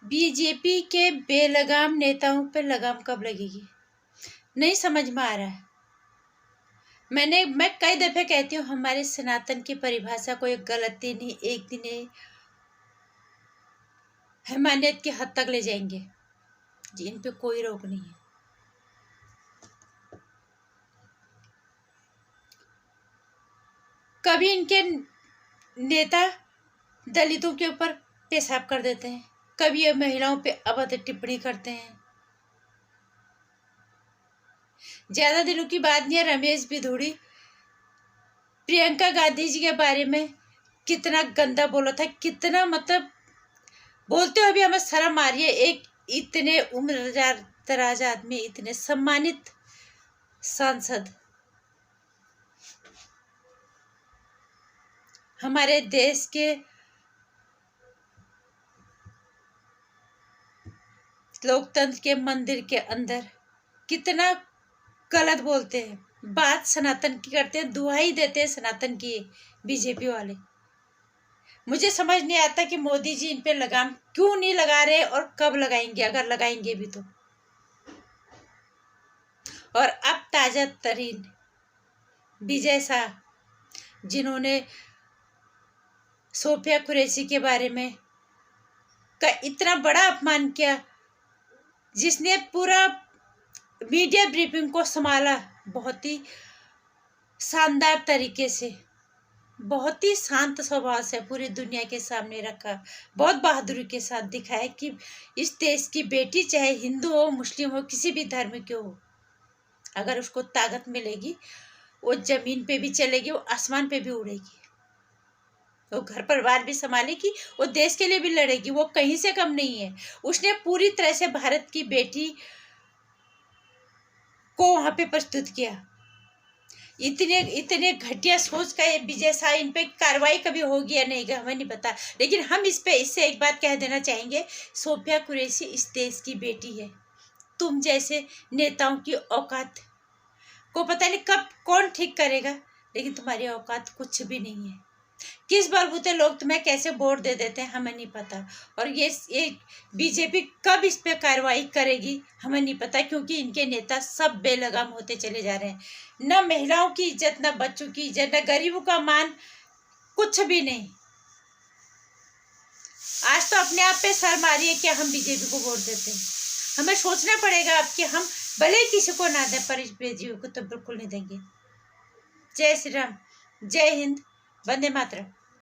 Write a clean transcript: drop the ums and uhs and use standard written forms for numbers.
BJP के बेलगाम नेताओं पर लगाम कब लगेगी, नहीं समझ में आ रहा है। मैं कई दफे कहती हूँ हमारे सनातन की परिभाषा कोई गलती नहीं, एक दिन हैवानियत की हद तक ले जाएंगे जी, इन पे कोई रोक नहीं है। कभी इनके नेता दलितों के ऊपर पेशाब कर देते हैं, कभी ये महिलाओं पे अभद्र टिप्पणी करते हैं। ज्यादा दिनों की बात नहीं है, रमेश बिधूड़ी प्रियंका गांधी जी के बारे में कितना गंदा बोला था, कितना मतलब बोलते हुए भी हमें शर्म आ रही है। एक इतने उम्रदराज आदमी, इतने सम्मानित सांसद, हमारे देश के लोकतंत्र के मंदिर के अंदर कितना गलत बोलते हैं, बात सनातन की करते हैं, दुहाई देते हैं सनातन की बीजेपी वाले। मुझे समझ नहीं आता कि मोदी जी इन पे लगाम क्यों नहीं लगा रहे और कब लगाएंगे, अगर लगाएंगे भी तो। और अब ताजा तरीन विजय शाह, जिन्होंने सोफिया कुरैशी के बारे में का इतना बड़ा अपमान किया, जिसने पूरा मीडिया ब्रीफिंग को संभाला बहुत ही शानदार तरीके से, बहुत ही शांत स्वभाव से पूरी दुनिया के सामने रखा, बहुत बहादुरी के साथ दिखाया कि इस देश की बेटी चाहे हिंदू हो, मुस्लिम हो, किसी भी धर्म की हो, अगर उसको ताकत मिलेगी वो जमीन पे भी चलेगी, वो आसमान पे भी उड़ेगी, वो घर परिवार भी संभालेगी, वो देश के लिए भी लड़ेगी, वो कहीं से कम नहीं है। उसने पूरी तरह से भारत की बेटी को वहां पे प्रस्तुत किया। इतने घटिया सोच का ये विजय शाह, इन पे कार्रवाई कभी होगी या नहीं हमें नहीं पता, लेकिन हम इससे एक बात कह देना चाहेंगे, सोफिया कुरैशी इस देश की बेटी है। तुम जैसे नेताओं की औकात को पता नहीं कब कौन ठीक करेगा, लेकिन तुम्हारी औकात कुछ भी नहीं है। किस बलबूते लोग तुम्हें कैसे वोट दे देते हैं हमें नहीं पता, और ये बीजेपी कब इस पे कार्रवाई करेगी हमें नहीं पता, क्योंकि इनके नेता सब बेलगाम होते चले जा रहे हैं। न महिलाओं की इज्जत, न बच्चों की इज्जत, न गरीबों का मान, कुछ भी नहीं। आज तो अपने आप पे शर्म आ रही है कि हम बीजेपी को वोट देते हैं। हमें सोचना पड़ेगा अब कि हम भले किसी को ना दें, पर इस बीजेपी को तो बिल्कुल नहीं देंगे। जय श्री राम, जय हिंद, वंदे मातरम।